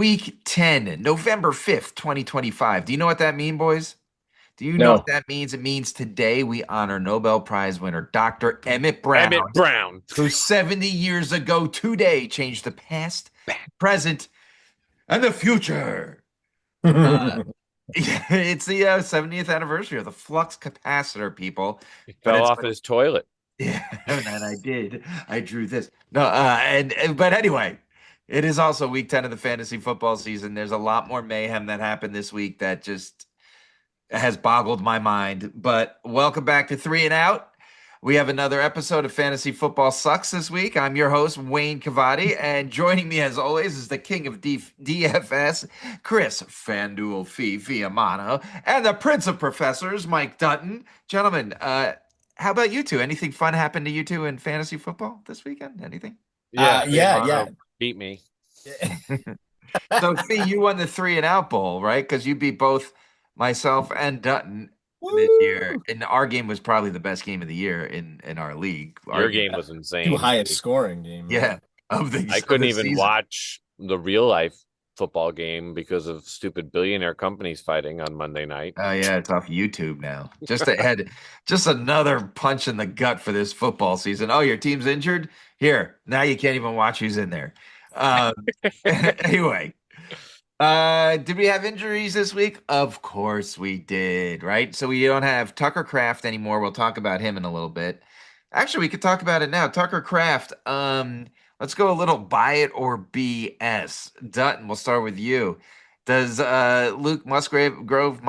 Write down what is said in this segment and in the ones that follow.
Week 10, November 5th, 2025. Do you know what that means, boys? Do you know what No. that means? It means today we honor Nobel Prize winner Dr. Emmett Emmett Brown, Brown. who 70 years ago today changed the past, present, and the future. Uh, it's the 70th anniversary of the flux capacitor, people. He But fell it's off his toilet. yeah, and I did. I drew this. No, but anyway, it is also week 10 of the fantasy football season. There's a lot more mayhem that happened this week that just has boggled my mind. But welcome back to Three and Out. We have another episode of Fantasy Football Sucks this week. I'm your host, Wayne Cavati, and joining me as always is the king of DFS, Chris Fanduel Fee Fiamano, and the prince of professors, Mike Dutton. Gentlemen, how about you two? Anything fun happened to you two in fantasy football this weekend? Anything? Yeah, Yeah, yeah. Fiamano beat me. So, Fee, you won the Three and Out Bowl, right? Because you beat both myself and Dutton this year, Woo! and our game was probably the best game of the year in our league. Your Arguably, game was Two insane. highest scoring game. yeah, I of couldn't the even season. watch the real life football game because of stupid billionaire companies fighting on Monday night. Oh yeah, it's off YouTube now. Just another punch in the gut for this football season. Oh, your team's injured? Here, now you can't even watch who's in there. Um, anyway, did we have injuries this week? Of course we did, right? So we don't have Tucker Kraft anymore. We'll talk about him in a little bit. Actually, we could talk about it now. Tucker Kraft. Let's go a little buy it or BS. Dutton, we'll start with you. Does Luke Gravegrove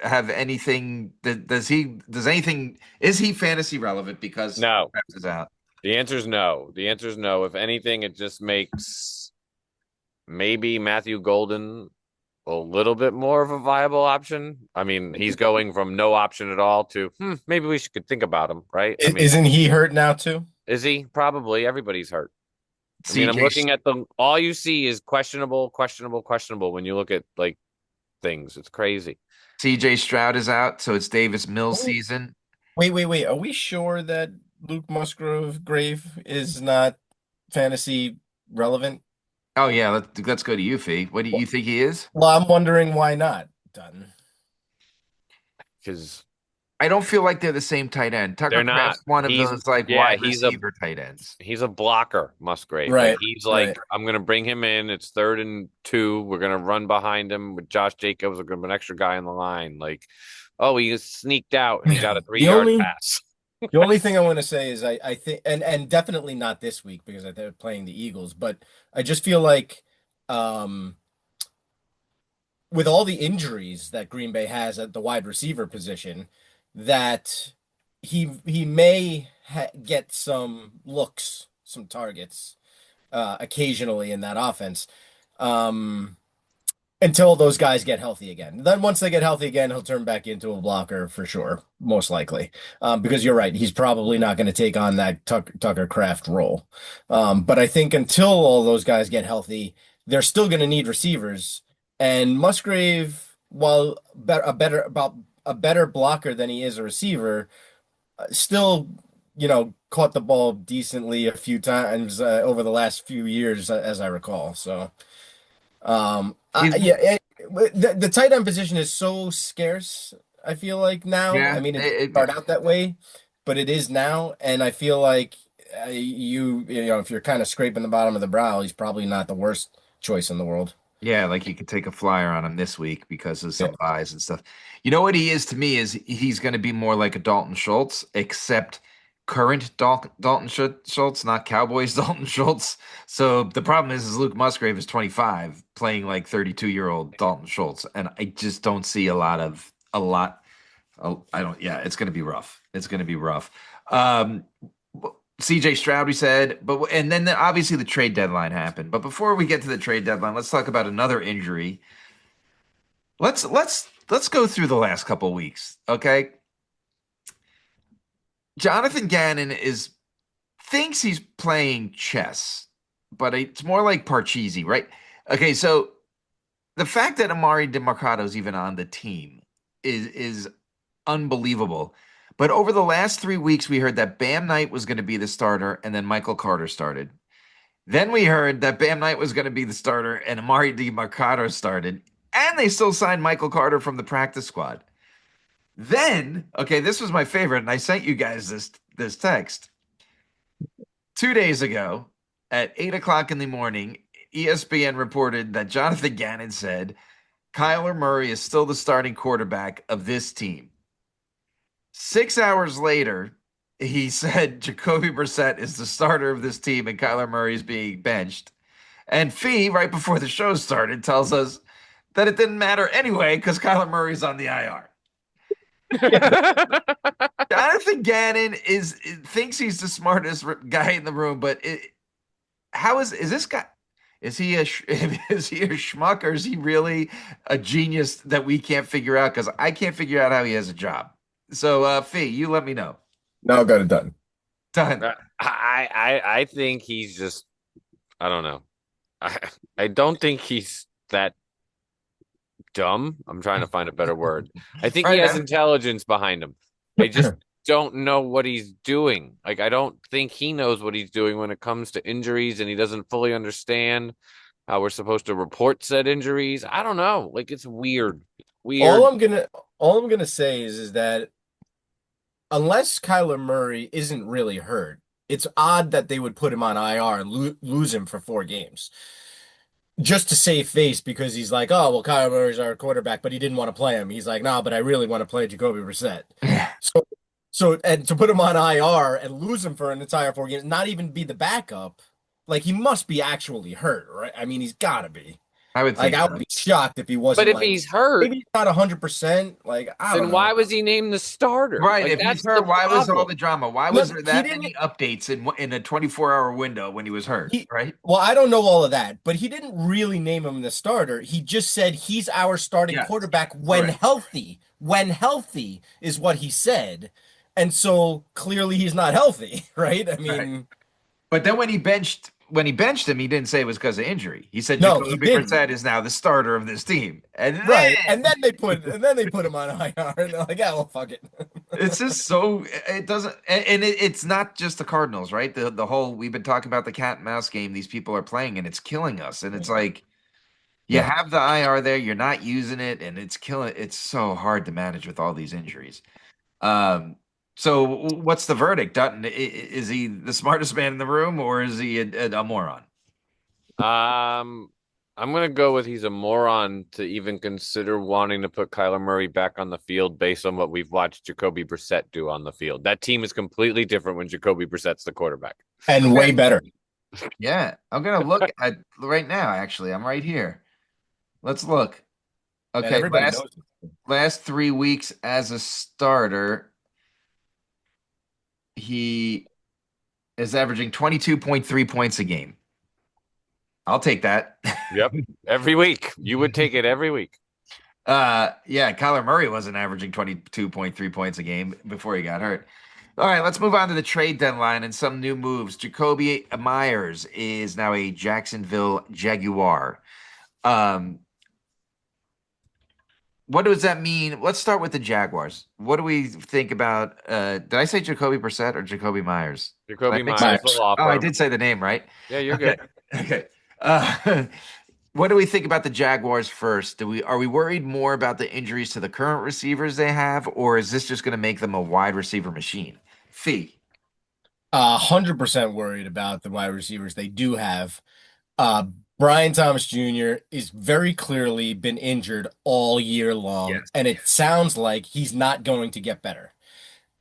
have anything does anything is he fantasy relevant because No, Kraft is out? the answer is no. The answer is no. If anything, it just makes maybe Matthew Golden a little bit more of a viable option. I mean, he's going from no option at all to maybe we should think about him, right? I mean, Isn't he hurt now too? is he? Probably. Everybody's hurt. I mean, I'm CJ looking at the all you see is questionable, questionable, questionable when you look at like things. It's crazy. CJ Stroud is out, so it's Davis Mills Wait, season. wait. Are we sure that Luke Musgrove Grave is not fantasy relevant? Oh yeah, let's go to you, Fee. What do you think he is? Well, I'm wondering why not, Dutton. Because I don't feel like they're the same tight end. Tucker they're not. Kraft's one of He's those like yeah, wide receiver tight ends. he's a blocker, Musgrave. Like Right, he's right. like, I'm gonna bring him in. It's 3rd and 2. We're gonna run behind him with Josh Jacobs. We're gonna have an extra guy in the line. Like, oh, he sneaked out and he got a three The yard only pass. the only thing I want to say is I think and definitely not this week because they're playing the Eagles, but I just feel like um with all the injuries that Green Bay has at the wide receiver position, that he may get some looks, some targets occasionally in that offense um, until those guys get healthy again. Then once they get healthy again, he'll turn back into a blocker for sure, most likely. Because you're right, he's probably not going to take on that Tucker Kraft role. But I think until all those guys get healthy, they're still going to need receivers. And Musgrave, while a better blocker than he is a receiver, still, caught the ball decently a few times over the last few years, as I recall. So, He's yeah, the tight end position is so scarce. I feel like now. I yeah, mean, it didn't start out that way, but it is now, and I feel like if you're kind of scraping the bottom of the brow, he's probably not the worst choice in the world. yeah, like you could take a flyer on him this week because of Yeah. some buys and stuff. You know what he is to me is he's going to be more like a Dalton Schultz, except current Dalton Schultz, not Cowboys Dalton Schultz. So the problem is Luke Musgrave is 25, playing like 32-year-old Dalton Schultz, and I just don't see a lot. Oh, I don't. Yeah, it's going to be rough. It's going to be rough. Um, CJ Stroud, we said, but and then obviously the trade deadline happened. But before we get to the trade deadline, let's talk about another injury. Let's go through the last couple of weeks, okay? Jonathan Gannon thinks he's playing chess, but it's more like Parcheesi, right? Okay, so the fact that Amari DeMarcado is even on the team is unbelievable. But over the last 3 weeks, we heard that Bam Knight was going to be the starter, and then Michael Carter started. Then we heard that Bam Knight was going to be the starter and Amari DiMercato started, and they still signed Michael Carter from the practice squad. Then, okay, this was my favorite, and I sent you guys this text 2 days ago at 8 o'clock in the morning. ESPN reported that Jonathan Gannon said Kyler Murray is still the starting quarterback of this team. 6 hours later, he said Jacoby Brissett is the starter of this team and Kyler Murray is being benched. And Fee, right before the show started, tells us that it didn't matter anyway because Kyler Murray's on the IR. Jonathan Gannon thinks he's the smartest guy in the room, but how is this guy? Is he a schmuck, or is he really a genius that we can't figure out? Because I can't figure out how he has a job. So, Fee, you let me know. No, got it done. Done. I think he's just, I don't know. I don't think he's that dumb. I'm trying to find a better word. I think he has intelligence behind him. I just don't know what he's doing. Like, I don't think he knows what he's doing when it comes to injuries, and he doesn't fully understand how we're supposed to report said injuries. I don't know. Like, it's weird. Weird. All I'm gonna say is that unless Kyler Murray isn't really hurt, it's odd that they would put him on IR and lose him for 4 games. Just to save face, because he's like, oh, well, Kyler Murray's our quarterback, but he didn't want to play him. He's like, no, but I really want to play Jacoby Brissett. And to put him on IR and lose him for an entire 4 games, not even be the backup, like he must be actually hurt, right? I mean, he's got to be. I would think I would be shocked if he wasn't. But if he's hurt, maybe he's not 100%. Like, I don't then know. why was he named the starter? Right. Like, If that's he's hurt, why was all the drama? Why was there that many updates in a 24-hour window when he was hurt? Right. Well, I don't know all of that, but he didn't really name him the starter. He just said he's our starting quarterback when healthy. When healthy is what he said. And so clearly he's not healthy, right? I mean, but then when he benched him, he didn't say it was because of injury. He said no, Jacoby Brissett is now the starter of this team. And and then they put him on IR, and they're like, yeah, well, fuck it. It's just so it doesn't, and it's not just the Cardinals, right? The whole, we've been talking about the cat and mouse game these people are playing, and it's killing us. And it's like you have the IR there, you're not using it, and it's killing. It's so hard to manage with all these injuries. So what's the verdict, Dutton? Is he the smartest man in the room, or is he a moron? I'm gonna go with he's a moron to even consider wanting to put Kyler Murray back on the field based on what we've watched Jacoby Brissett do on the field. That team is completely different when Jacoby Brissett's the quarterback. And way better. Yeah, I'm gonna look at right now, actually. I'm right here. Let's look. Okay, last 3 weeks as a starter, he is averaging 22.3 points a game. I'll take that. Yep. Every week. You would take it every week. Yeah, Kyler Murray wasn't averaging 22.3 points a game before he got hurt. All right, let's move on to the trade deadline and some new moves. Jacoby Myers is now a Jacksonville Jaguar. What does that mean? Let's start with the Jaguars. What do we think about did I say Jacoby Brissett or Jacoby Myers? Jacoby Myers. Oh, I did say the name, right? Yeah, you're good. Okay. What do we think about the Jaguars first? Are we worried more about the injuries to the current receivers they have, or is this just going to make them a wide receiver machine? Fee. 100% worried about the wide receivers they do have. Brian Thomas Jr. is very clearly been injured all year long, and it sounds like he's not going to get better.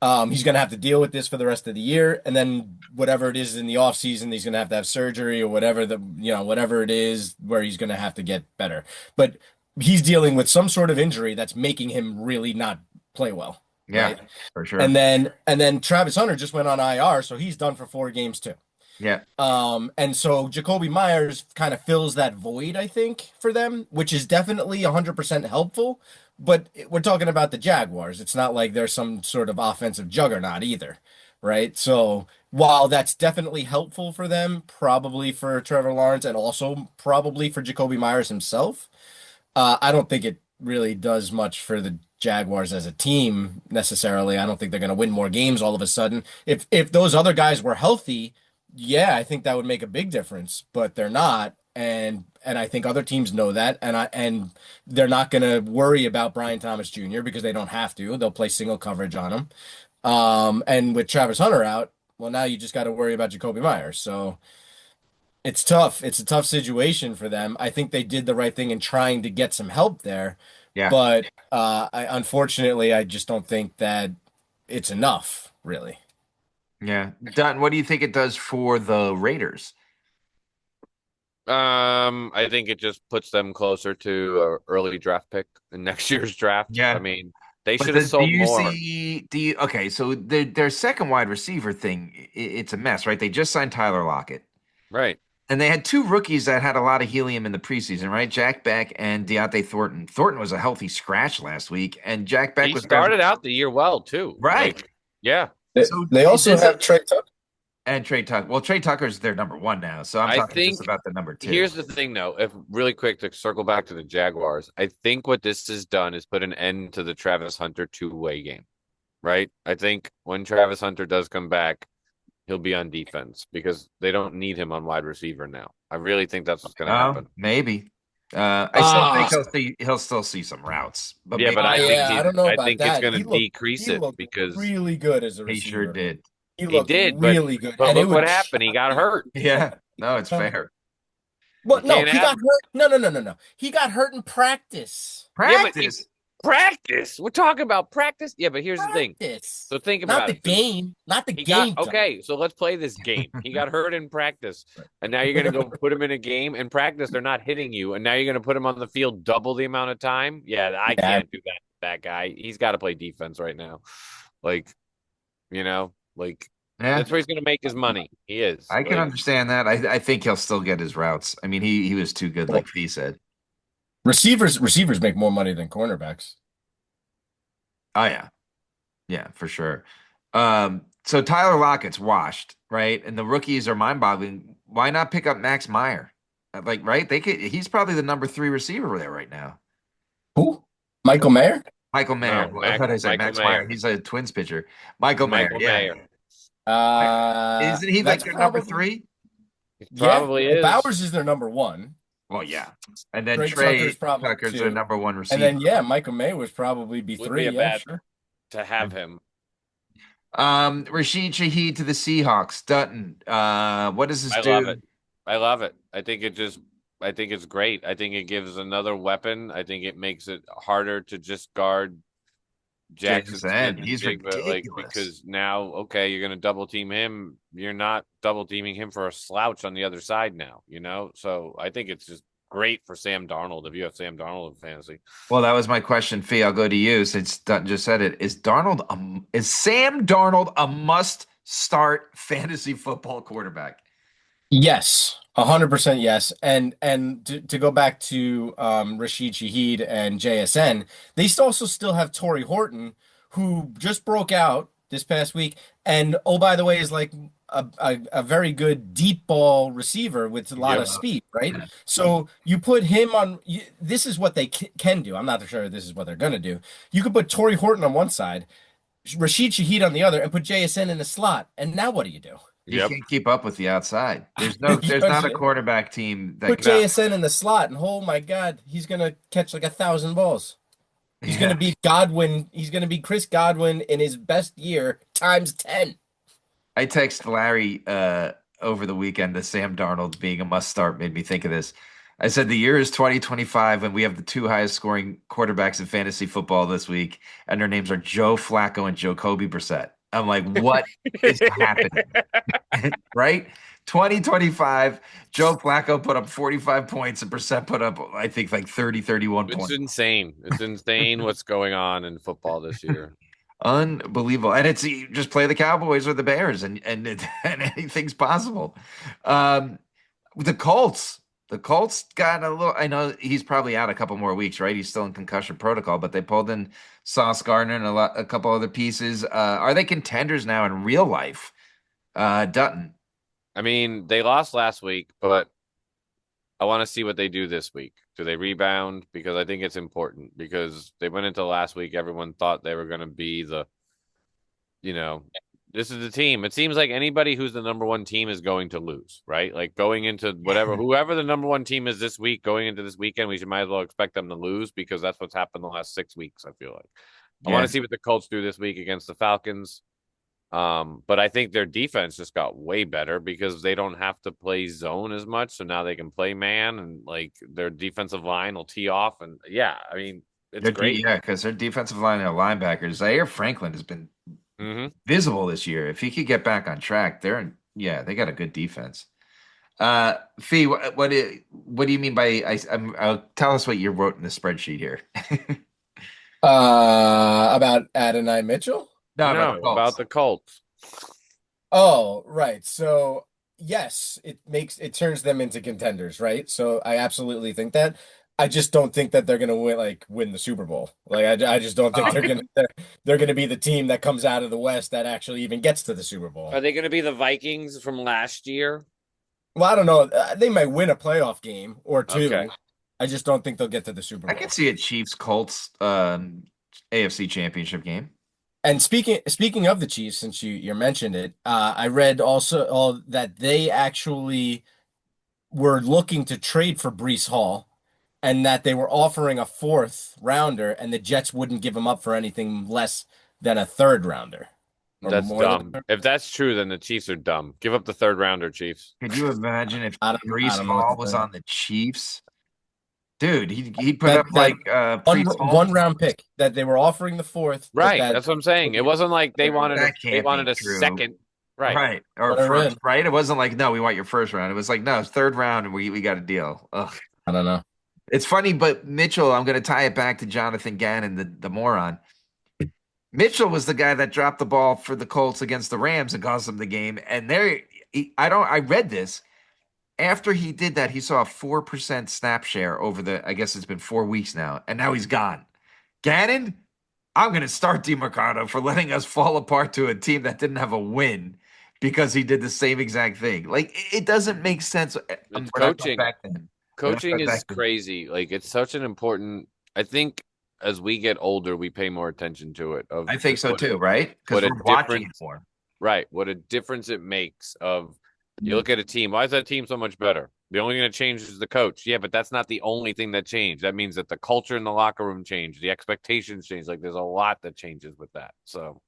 He's going to have to deal with this for the rest of the year, and then whatever it is in the offseason, he's going to have surgery or whatever whatever it is where he's going to have to get better. But he's dealing with some sort of injury that's making him really not play well. Yeah, right? for sure. And then Travis Hunter just went on IR, so he's done for 4 games too. Yeah. And so Jacoby Myers kind of fills that void, I think, for them, which is definitely 100% helpful. But we're talking about the Jaguars. It's not like there's some sort of offensive juggernaut either, right? So while that's definitely helpful for them, probably for Trevor Lawrence and also probably for Jacoby Myers himself, I don't think it really does much for the Jaguars as a team necessarily. I don't think they're going to win more games all of a sudden. If those other guys were healthy, yeah, I think that would make a big difference, but they're not. And I think other teams know that, and they're not going to worry about Brian Thomas Jr. because they don't have to. They'll play single coverage on him. And with Travis Hunter out, well, now you just got to worry about Jacoby Myers. So it's tough. It's a tough situation for them. I think they did the right thing in trying to get some help there, Yeah. but unfortunately, I just don't think that it's enough, really. Yeah. Dutton, what do you think it does for the Raiders? I think it just puts them closer to a early draft pick in next year's draft. I Yeah. mean, they But should have do sold you more. see, okay, so their second wide receiver thing, it's a mess, right? They just signed Tyler Lockett. Right. And they had two rookies that had a lot of helium in the preseason, right? Jack Beck and Deontay Thornton. Thornton was a healthy scratch last week, and Jack Beck He was barely started out the year well too. right. Like, yeah. So They is also this have Trey Tucker. and Trey Tucker? Well, Trey Tucker's their number one now, so I'm I talking just think about the number two. here's the thing though, if really quick to circle back to the Jaguars, I think what this has done is put an end to the Travis Hunter two-way game, right? I think when Travis Hunter does come back, he'll be on defense because they don't need him on wide receiver now. I really think that's what's going to Oh, happen. maybe. I still think Ah, he'll still see some routes, but Yeah, but maybe not. yeah, I don't know I about think it's that. going to decrease He it looked because really good as a He sure receiver. did. He he looked did, but really good, and it look what would happened. He shock got me. hurt. Yeah, no, it's fair. Well, You no, can't he have got hurt. No, no, no, no, no. He got hurt in practice. Yeah, but Practice. practice. We're talking about practice. Yeah, but here's the thing. Practice. So think Not about the it. So game. Not the he got game, John. okay. So let's play this game. He got hurt in practice, and now you're gonna go put him in a game. In practice, they're not hitting you, and now you're gonna put him on the field double the amount of time. Yeah, I Yeah. can't do that. That guy, he's got to play defense right now. Like, like Yeah, that's where he's gonna make his money. He is. I can Like, understand that. I think he'll still get his routes. I mean, he was too good, Well, like Fee said. receivers make more money than cornerbacks. Oh yeah, yeah, for sure. So Tyler Lockett's washed, right? And the rookies are mind-boggling. Why not pick up Max Meyer? Like, right? They could. He's probably the number three receiver there right now. Who? Michael Mayer? Michael Mayer. no, What did I say? Michael Max Meyer. Mayer. He's a Twins pitcher. Michael Mayer. Michael Yeah. Mayer. Isn't he like That's their number probably three? He yeah. probably Well, is. Bowers is their number one. Well, yeah. And then Trey Trey Tucker's probably Tucker's their two. number one And receiver. then yeah, Michael Mayer was probably be Would be three. a Yeah, bad sure. to have him. Rashid Shaheed to the Seahawks. Dutton. What does this I do? love it. I love it. I think it's great. I think it gives another weapon. I think it makes it harder to just guard Jackson Smith JSN. and He's Jigba, like ridiculous. because now, okay, you're gonna double team him. You're not double teaming him for a slouch on the other side now, So I think it's just great for Sam Darnold if you have Sam Darnold in fantasy. Well, that was my question, Fee. I'll go to you since Dutton just said it. Is Sam Darnold a must start fantasy football quarterback? Yes, 100% yes. And to go back to Rashid Shaheed and JSN, they also still have Torrey Horton, who just broke out this past week, and oh by the way, is like a very good deep ball receiver with a lot Yep. of speed, right? So you put him on. This is what they can do. I'm not sure this is what they're gonna do. You could put Torrey Horton on one side, Rashid Shaheed on the other, and put JSN in the slot. And now what do you do? He Yep. can't keep up with the outside. There's You not a know, quarterback team that put can. JSN in the slot, and oh my God, he's gonna catch like 1,000 balls. He's Yeah. gonna be Godwin. He's gonna be Chris Godwin in his best year times 10. I text Larry over the weekend that Sam Darnold being a must start made me think of this. I said the year is 2025 and we have the two highest scoring quarterbacks in fantasy football this week, and their names are Joe Flacco and Jacoby Brissett. I'm like, what is happening? Right? 2025, Joe Flacco put up 45 points and Brissett put up, I think, like 30, 31 It's points. insane. It's insane what's going on in football this year. Unbelievable. And it's you just play the Cowboys or the Bears and anything's possible. The Colts. The Colts got a little. I know he's probably out a couple more weeks, right? He's still in concussion protocol, but they pulled in Sauce Gardner and a couple other pieces. Are they contenders now in real life? Dutton. I mean, they lost last week, but I want to see what they do this week. Do they rebound? Because I think it's important because they went into last week. Everyone thought they were going to be you know, This is the team. It seems like anybody who's the number one team is going to lose, right? Like going into whatever, whoever the number one team is this week, going into this weekend, we should might as well expect them to lose because that's what's happened the last 6 weeks. I feel like I want Yeah. to see what the Colts do this week against the Falcons. But I think their defense just got way better because they don't have to play zone as much, so now they can play man, and like their defensive line will tee off, and yeah, I mean it's great. Yeah, because their defensive line and linebackers, Zaire Franklin has been Hmm. visible this year. If he could get back on track, they got a good defense. Fee, what do you mean by tell us what you wrote in the spreadsheet here? About Adonai Mitchell? No, about the No, about Colts. the Colts. Oh, right. So yes, it turns them into contenders, right? So I absolutely think that. I just don't think that they're gonna win the Super Bowl. I just don't think Oh, they're gonna be the team that comes out of the West that actually even gets to the Super Bowl. Are they going to be the Vikings from last year? Well, I don't know. They might win a playoff game or Okay. two. I just don't think they'll get to the Super I could Bowl. see a Chiefs Colts AFC Championship game. And speaking of the Chiefs, since you mentioned it, I read also that they actually were looking to trade for Brees Hall, and that they were offering a fourth rounder, and the Jets wouldn't give him up for anything less than a third rounder, or That's more than a dumb. third. If that's true, then the Chiefs are dumb. Give up the third rounder, Chiefs. Could you imagine if I Brees don't know what Hall to was say. on the Chiefs? Dude, he put up That like one Brees Hall. one round pick that they were offering the fourth, but Right. that That's what I'm saying. It wasn't like That they can't be wanted a true. second. Right. Right. Or they're first, in. right? It wasn't like, no, we want your first round. It was like, no, it's third round and we got a deal. Ugh. I don't know. It's funny, but Mitchell, I'm gonna tie it back to Jonathan Gannon, the moron. Mitchell was the guy that dropped the ball for the Colts against the Rams and cost them the game. And I read this. After he did that, he saw a 4% snap share over I guess it's been 4 weeks now, and now he's gone. Gannon, I'm going to start DeMarcado for letting us fall apart to a team that didn't have a win because he did the same exact thing. Like, it doesn't make sense. It's We're not going coaching. back then. We're not Coaching going is back then. crazy. Like it's such an important I think as we get older, we pay more attention to it of I think just so too, right? Because what a we're watching it difference more. right, what a difference it makes of you look at a team. Why is that team so much better? The only thing that changed is the coach. Yeah, but that's not the only thing that changed. That means that the culture in the locker room changed, the expectations changed. Like there's a lot that changes with that. So,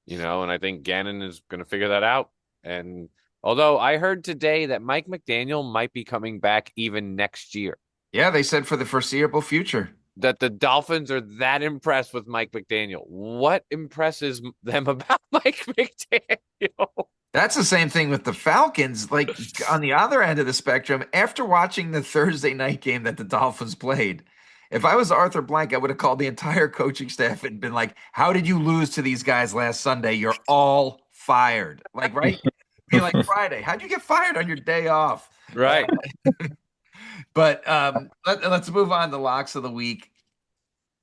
and I think Gannon is going to figure that out. And although I heard today that Mike McDaniel might be coming back even next year, Yeah, they said for the foreseeable future. that the Dolphins are that impressed with Mike McDaniel. What impresses them about Mike McDaniel? That's the same thing with the Falcons. Like on the other end of the spectrum, after watching the Thursday night game that the Dolphins played, if I was Arthur Blank, I would have called the entire coaching staff and been like, "How did you lose to these guys last Sunday? You're all fired." Like, right? Be like Friday. How'd you get fired on your day off? Right. But let's move on to locks of the week.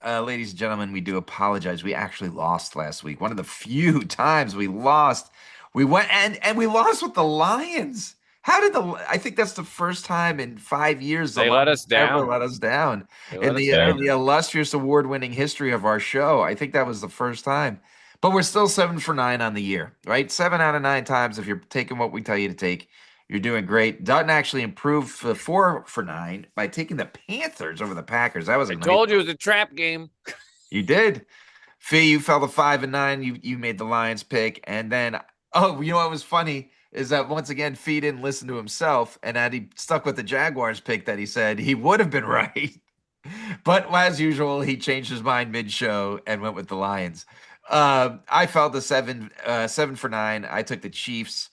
Ladies and gentlemen, we do apologize. We actually lost last week. One of the few times we lost. We went and we lost with the Lions. How did I think that's the first time in 5 years the They let Lions us ever down. let us down They in let us down. the illustrious award-winning history of our show. I think that was the first time. But we're still 7 for 9 on the year, right? 7 out of 9 times. If you're taking what we tell you to take, you're doing great. Dutton actually improved for 4 for 9 by taking the Panthers over the Packers. That was a I nice. told you it was a trap game. You did. Fee, you fell to 5 and 9. You made the Lions pick. And then, you know what was funny is that once again, Fee didn't listen to himself and had he stuck with the Jaguars pick that he said he would have been right. But as usual, he changed his mind mid-show and went with the Lions. I fell to 7 for 9. I took the Chiefs.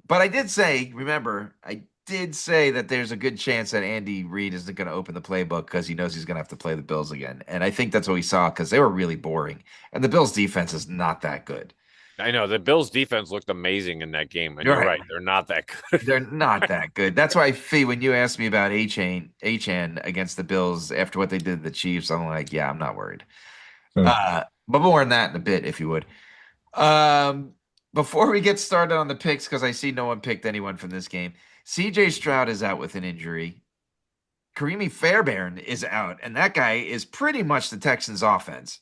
But I did say, remember, I did say that there's a good chance that Andy Reid isn't going to open the playbook because he knows he's going to have to play the Bills again. And I think that's what we saw because they were really boring. And the Bills' defense is not that good. I know the Bills defense looked amazing in that game, and You're you're right. right. They're not that good. They're not that good. That's why, Fee, when you asked me about Achan against the Bills after what they did to the Chiefs, I'm like, yeah, I'm not worried. Hmm. But more on that in a bit, if you would. Um, Before we get started on the picks, because I see no one picked anyone from this game, CJ Stroud is out with an injury. Karimi Fairbairn is out, and that guy is pretty much the Texans' offense.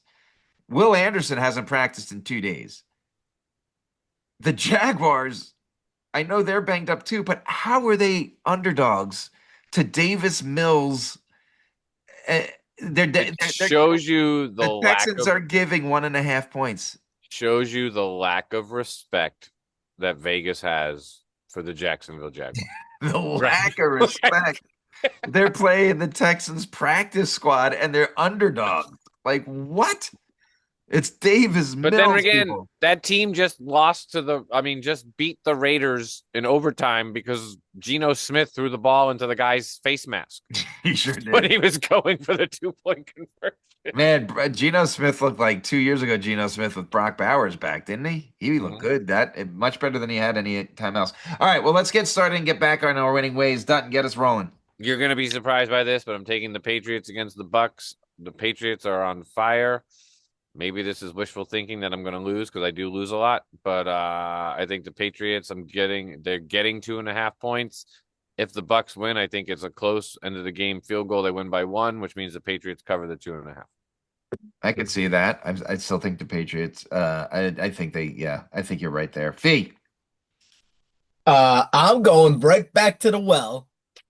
Will Anderson hasn't practiced in 2 days. the Jaguars, I know they're banged up too, but how are they underdogs to Davis Mills? Uh, It shows you the the lack Texans of are giving 1.5 points. respect that Vegas has for the Jacksonville Jaguars. The Right. lack of respect. They're playing the Texans practice squad and they're underdogs. Like what? It's Davis But then Mills, again, people. that team just just beat the Raiders in overtime because Geno Smith threw the ball into the guy's face mask He sure when did. he was going for the 2-point conversion. Man, Geno Smith looked like 2 years ago. Geno Smith with Brock Bowers back, didn't he? He looked good. Much better than he had any time else. All right, well, let's get started and get back on our winning ways. Dutton, get us rolling. You're going to be surprised by this, but I'm taking the Patriots against the Bucks. The Patriots are on fire. Maybe this is wishful thinking that I'm going to lose because I do lose a lot, but I think the Patriots. They're getting 2.5 points. If the Bucks win, I think it's a close end of the game field goal. They win by 1, which means the Patriots cover the 2.5. I could see that. I still think the Patriots. I think I think you're right there. Fee. I'm going right back to the well,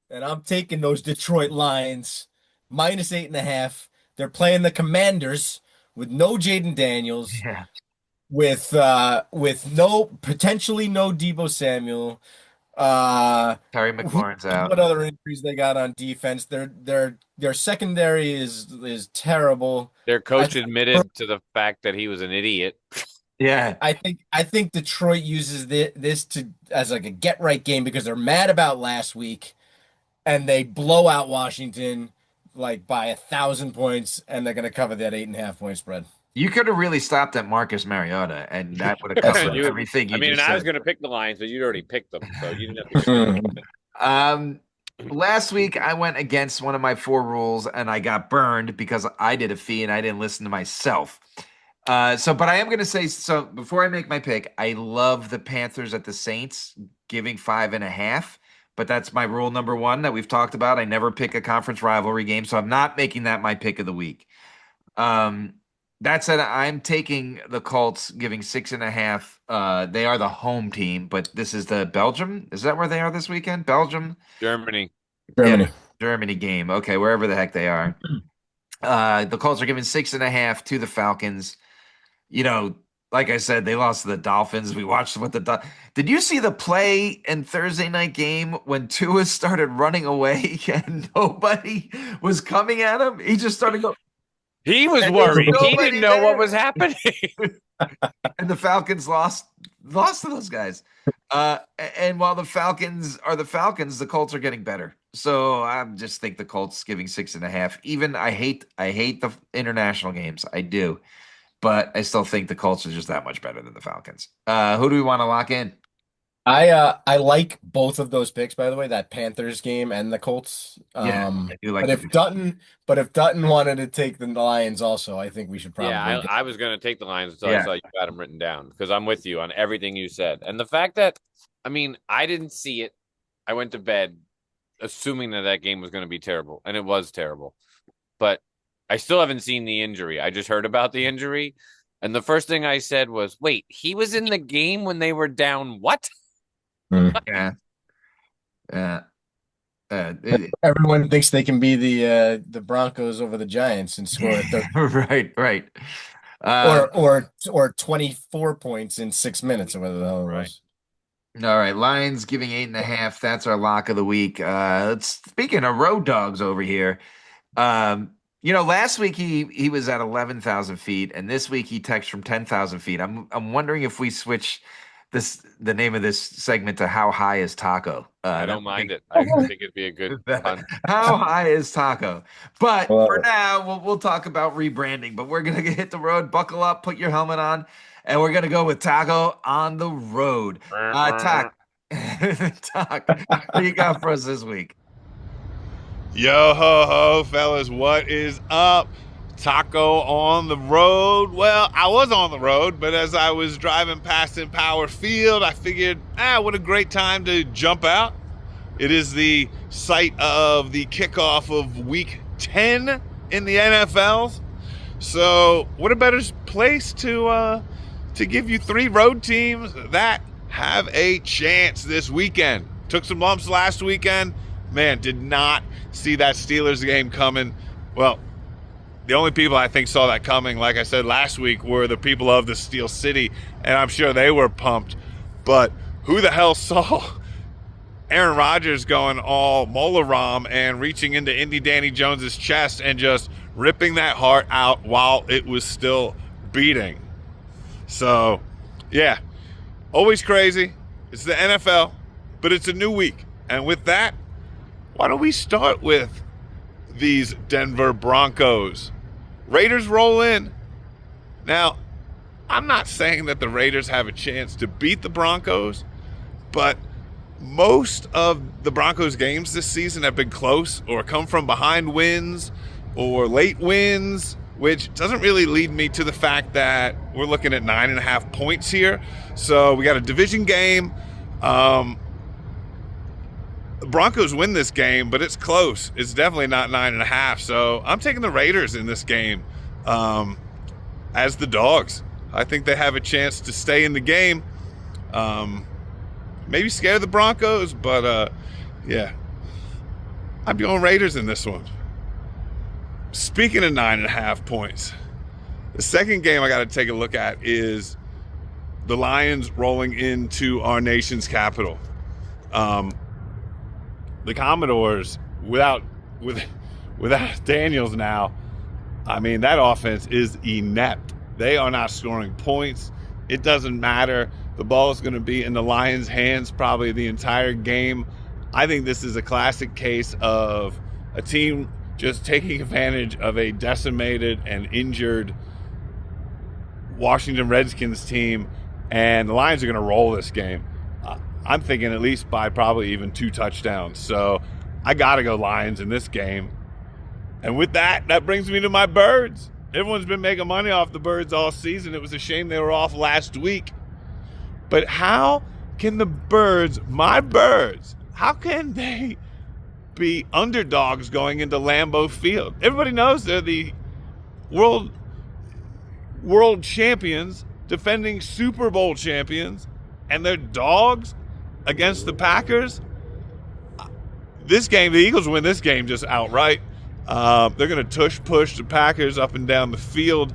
and I'm taking those Detroit Lions -8.5. They're playing the Commanders with no Jaden Daniels, Yeah. with no potentially no Debo Samuel. Terry McLaurin's out. What other injuries they got on defense? Their secondary is terrible. Their coach admitted to the fact that he was an idiot. Yeah. I think Detroit uses this to as like a get right game because they're mad about last week and they blow out Washington like by 1,000 points and they're gonna cover that 8.5 point spread. You could have really stopped at Marcus Mariota, and that would have covered everything you just I was said. going to pick the Lions, but you'd already picked them, so you didn't have to. Last week I went against one of my 4 rules and I got burned because I did a fee and I didn't listen to myself. But I am going to say, so before I make my pick, I love the Panthers at the Saints giving 5.5, but that's my rule number 1 that we've talked about. I never pick a conference rivalry game, so I'm not making that my pick of the week. That said, I'm taking the Colts giving 6.5. They are the home team, but this is the Belgium. Is that where they are this weekend? Belgium? Germany. Germany. Yeah, Germany game. Okay, wherever the heck they are. The Colts are giving 6.5 to the Falcons. You know, like I said, they lost to the Dolphins. We watched what Did you see the play in Thursday night game when Tua started running away and nobody was coming at him? He just started going. He was worried. He didn't know what was happening. And the Falcons lost to those guys. And while the Falcons are the Falcons, the Colts are getting better. So I just think the Colts giving 6.5. Even I hate the international games. I do. But I still think the Colts are just that much better than the Falcons. Who do we want to lock in? I like both of those picks, by the way, that Panthers game and the Colts. Yeah, I do like but if Dutton wanted to take the Lions also, I think we should probably I was going to take the Lions until I saw you got them written down because I'm with you on everything you said. And the fact that, I didn't see it. I went to bed assuming that game was going to be terrible, and it was terrible. But I still haven't seen the injury. I just heard about the injury. And the first thing I said was, wait, he was in the game when they were down what? Yeah. Everyone thinks they can be the Broncos over the Giants and score right. Or 24 points in 6 minutes or whatever the hell it was. All right, Lions giving 8.5. That's our lock of the week. Speaking of road dogs over here, last week he was at 11,000 feet, and this week he texts from 10,000 feet. I'm wondering if we switch the name of this segment to How High is Taco? I don't mind it. I think it'd be a good fun. How high is Taco? But for now, we'll talk about rebranding. But we're gonna hit the road. Buckle up, put your helmet on, and we're gonna go with Taco on the road. Talk, what do you got for us this week? Yo ho ho, fellas, what is up? Taco on the road. Well, I was on the road, but as I was driving past Empower Field, I figured, what a great time to jump out. It is the site of the kickoff of Week 10 in the NFL. So, what a better place to to give you 3 road teams that have a chance this weekend. Took some lumps last weekend. Man, did not see that Steelers game coming. Well, the only people I think saw that coming, like I said last week, were the people of the Steel City, and I'm sure they were pumped. But who the hell saw Aaron Rodgers going all Mola-Ram and reaching into Indy Danny Jones's chest and just ripping that heart out while it was still beating? So, yeah, always crazy. It's the NFL, but it's a new week. And with that, why don't we start with these Denver Broncos? Raiders roll in. Now, I'm not saying that the Raiders have a chance to beat the Broncos, but most of the Broncos games this season have been close or come from behind wins or late wins, which doesn't really lead me to the fact that we're looking at 9.5 points here. So we got a division game. The Broncos win this game, but it's close. It's definitely not 9.5. So I'm taking the Raiders in this game as the dogs. I think they have a chance to stay in the game. Maybe scare the Broncos, but yeah, I'm going Raiders in this one. Speaking of 9.5 points, the second game I got to take a look at is the Lions rolling into our nation's capital. The Commodores, without Daniels now, I mean, that offense is inept. They are not scoring points. It doesn't matter. The ball is going to be in the Lions' hands probably the entire game. I think this is a classic case of a team just taking advantage of a decimated and injured Washington Redskins team, and the Lions are going to roll this game. I'm thinking at least by probably even 2 touchdowns. So I got to go Lions in this game. And with that, that brings me to my Birds. Everyone's been making money off the Birds all season. It was a shame they were off last week. But how can the Birds, my Birds, how can they be underdogs going into Lambeau Field? Everybody knows they're the world champions, defending Super Bowl champions, and they're dogs against the Packers. This game, the Eagles win this game just outright. They're going to push the Packers up and down the field.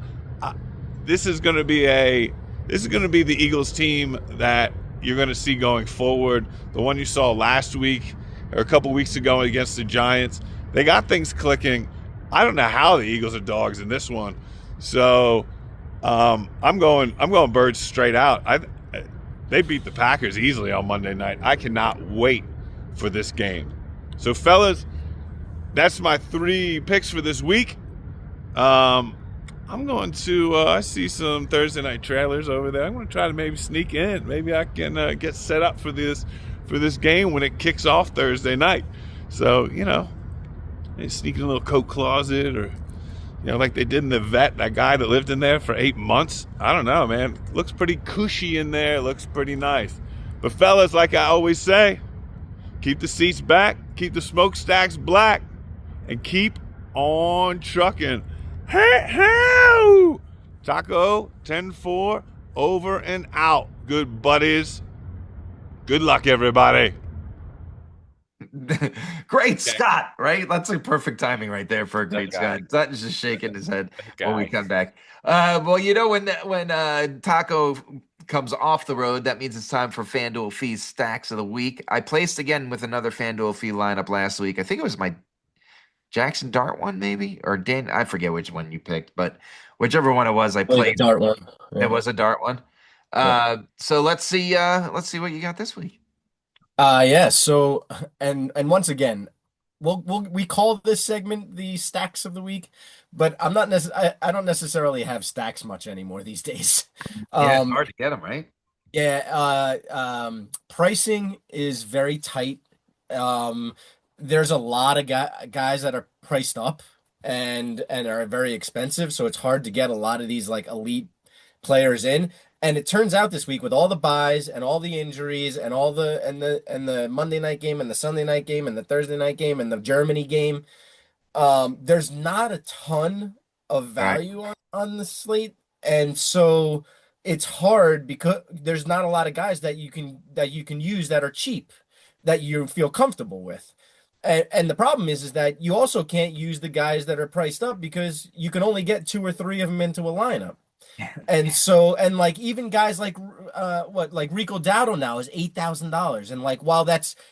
This is going to be the Eagles team that you're going to see going forward. The one you saw last week or a couple weeks ago against the Giants. They got things clicking. I don't know how the Eagles are dogs in this one. So I'm going Birds straight out. They beat the Packers easily on Monday night. I cannot wait for this game. So, fellas, that's my 3 picks for this week. I'm going to, I see some Thursday night trailers over there. I'm going to try to maybe sneak in. Maybe I can get set up for this game when it kicks off Thursday night. So, maybe sneak in a little coat closet or, like they did in the vet, that guy that lived in there for 8 months. I don't know, man. Looks pretty cushy in there. Looks pretty nice. But, fellas, like I always say, keep the seats back, keep the smokestacks black, and keep on trucking. Hey, Taco 10-4 over and out. Good buddies. Good luck, everybody. Great Scott, right? That's like perfect timing right there for a great Scott. Sutton's just shaking his head when we come back. Well, when Taco comes off the road, that means it's time for Fanduel Fee's Stacks of the Week. I placed again with another Fanduel Fee lineup last week. I think it was my Jackson Dart one, maybe, or Dan. I forget which one you picked, but whichever one it was, I played. Dart one. Yeah. It was a Dart one. So let's see what you got this week. Yeah. So, and once again, we call this segment the Stacks of the Week, but I don't necessarily have stacks much anymore these days. Yeah, it's hard to get them, right? Yeah. Pricing is very tight. There's a lot of guys that are priced up and are very expensive, so it's hard to get a lot of these like elite players in. And it turns out this week with all the buys and all the injuries and all the Monday night game and the Sunday night game and the Thursday night game and the Germany game, there's not a ton of value on the slate. And so it's hard because there's not a lot of guys that you can use that are cheap, that you feel comfortable with. And the problem is that you also can't use the guys that are priced up because you can only get two or three of them into a lineup. And so, and like even guys like like Rico Dowdle now is $8,000, and like while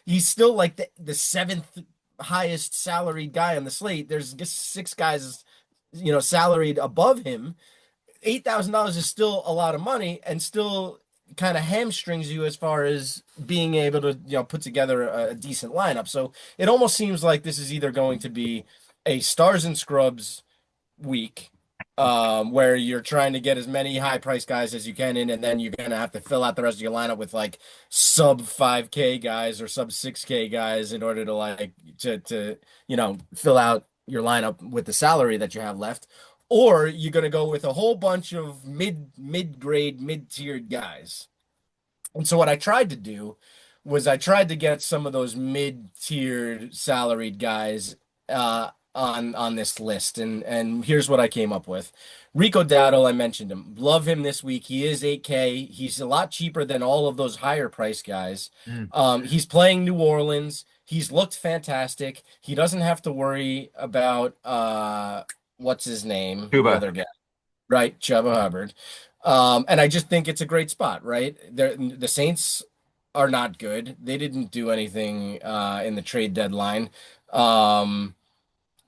he's still like the seventh highest salaried guy on the slate. There's just six guys, salaried above him. $8,000 is still a lot of money, and still kind of hamstrings you as far as being able to put together a decent lineup. So it almost seems like this is either going to be a stars and scrubs week, where you're trying to get as many high price guys as you can in, and then you're gonna have to fill out the rest of your lineup with like sub 5K guys or sub 6K guys in order to fill out your lineup with the salary that you have left. Or you're gonna go with a whole bunch of mid-grade, mid-tiered guys. And so what I tried to do was I tried to get some of those mid-tiered salaried guys on this list, and here's what I came up with. Rico Dowdle, I mentioned him. Love him this week. He is 8K. He's a lot cheaper than all of those higher price guys. He's playing New Orleans. He's looked fantastic. He doesn't have to worry about what's his name? Cuba. The other guy. Right, Chuba Hubbard. And I just think it's a great spot, right? The Saints are not good. They didn't do anything in the trade deadline.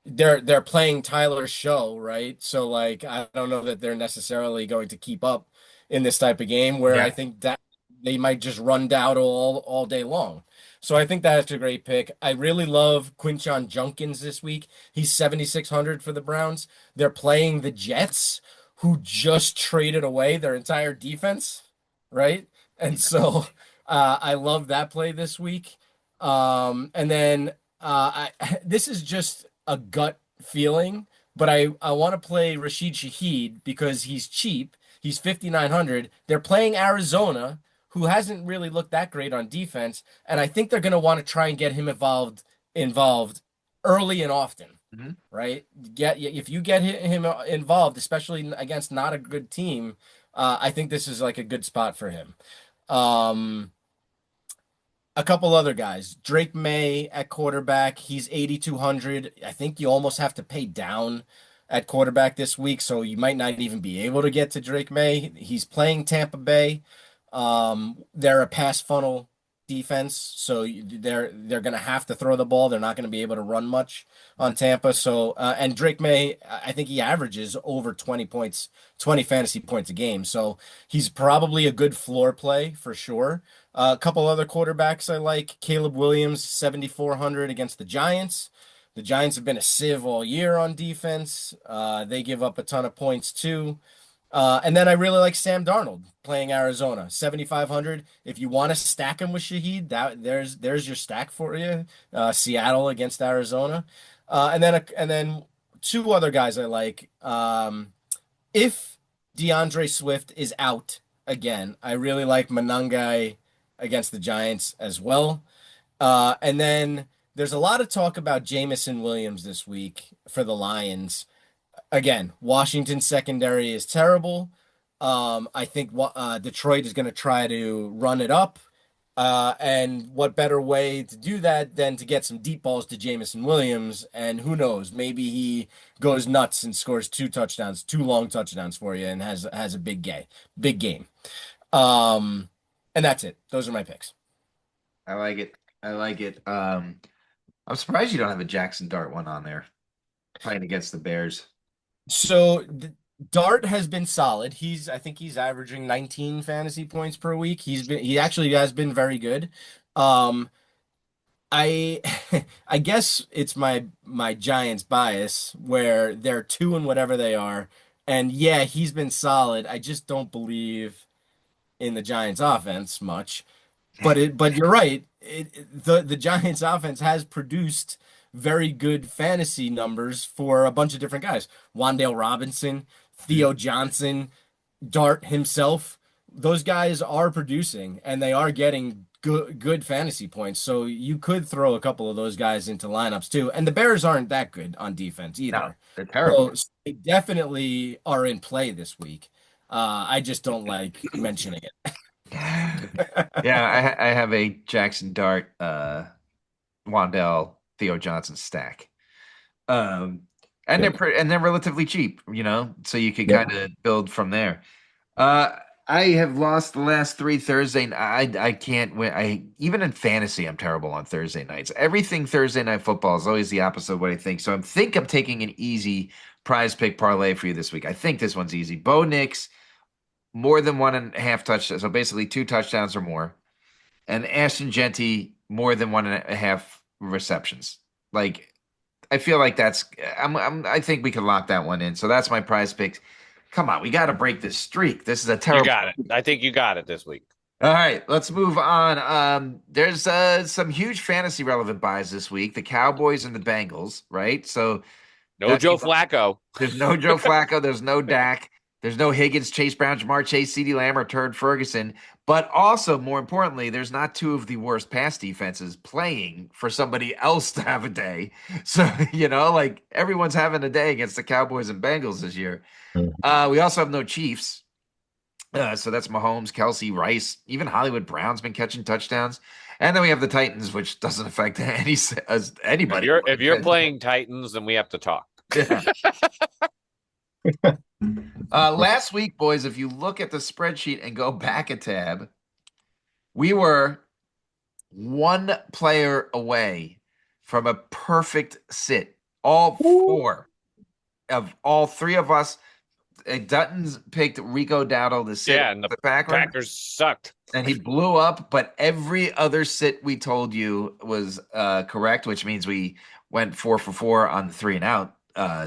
They're playing Tyler's show, right? So like I don't know that they're necessarily going to keep up in this type of game where Yeah. I think that they might just run down all day long. So I think that's a great pick. I really love Quinshon Junkins this week. He's 7,600 for the Browns. They're playing the Jets, who just traded away their entire defense, right? And so I love that play this week. And then this is just a gut feeling, but I want to play Rashid Shaheed because he's cheap. He's 5,900. They're playing Arizona, who hasn't really looked that great on defense, and I think they're going to want to try and get him involved early and often, right? If you get him involved, especially against not a good team, I think this is like a good spot for him. A couple other guys. Drake May at quarterback. He's 8,200. I think you almost have to pay down at quarterback this week, so you might not even be able to get to Drake May. He's playing Tampa Bay. They're a pass funnel defense, so they're going to have to throw the ball. They're not going to be able to run much on Tampa. So and Drake May, I think he averages over 20 points, 20 fantasy points a game. So he's probably a good floor play for sure. A couple other quarterbacks I like. Caleb Williams, 7,400 against the Giants. The Giants have been a sieve all year on defense. They give up a ton of points too. And then I really like Sam Darnold playing Arizona, 7,500. If you want to stack him with Shaheed, there's your stack for you. Seattle against Arizona, and then two other guys I like. If DeAndre Swift is out again, I really like Monangai against the Giants as well. And then there's a lot of talk about Jamison Williams this week for the Lions. Again, Washington's secondary is terrible. I think Detroit is going to try to run it up. And what better way to do that than to get some deep balls to Jamison Williams? And who knows, maybe he goes nuts and scores two long touchdowns for you, and has a big game. And that's it. Those are my picks. I like it. I'm surprised you don't have a Jackson Dart one on there playing against the Bears. So Dart has been solid. I think he's averaging 19 fantasy points per week. He actually has been very good. I I guess it's my Giants bias where they're two and whatever they are. And yeah, he's been solid. I just don't believe in the Giants offense much. But you're right. The Giants offense has produced very good fantasy numbers for a bunch of different guys. Wan'Dale Robinson, Theo Johnson, Dart himself. Those guys are producing and they are getting good fantasy points. So you could throw a couple of those guys into lineups too. And the Bears aren't that good on defense either. No, they're terrible. So they definitely are in play this week. I just don't like mentioning it. Yeah, I have a Jackson Dart, Wandell, Theo Johnson stack. Um, and Good. they're relatively cheap, so you could Yep. kind of build from there. Uh, I have lost the last three Thursday. I can't win. I even in fantasy, I'm terrible on Thursday nights. Everything Thursday night football is always the opposite of what I think. So I'm taking an easy prize pick parlay for you this week. I think this one's easy. Bo Nix, more than 1.5 touchdowns. So basically 2 touchdowns or more. And Ashton Genty, more than 1.5 receptions. Like, I feel like I think we can lock that one in. So that's my prize picks. Come on, we got to break this streak. This is a You terrible. got it. I think you got it this week. All right, let's move on. There's some huge fantasy relevant buys this week. The Cowboys and the Bengals, right? So No that Joe means Flacco. there's no Joe Flacco, there's no Dak, there's no Higgins, Chase Brown, Jamar Chase, CeeDee Lamb, or Turd Ferguson. But also, more importantly, there's not two of the worst pass defenses playing for somebody else to have a day. So, like everyone's having a day against the Cowboys and Bengals this year. We also have no Chiefs. So that's Mahomes, Kelsey, Rice, even Hollywood Brown's been catching touchdowns. And then we have the Titans, which doesn't affect anybody. If you're playing Titans, then we have to talk. Yeah. Last week, boys, if you look at the spreadsheet and go back a tab, we were one player away from a perfect sit. All three of us. Dutton's picked Rico Dowdle to sit. Yeah, and the Packers sucked. And he blew up, but every other sit we told you was correct, which means we went 4 for 4 on the 3 and out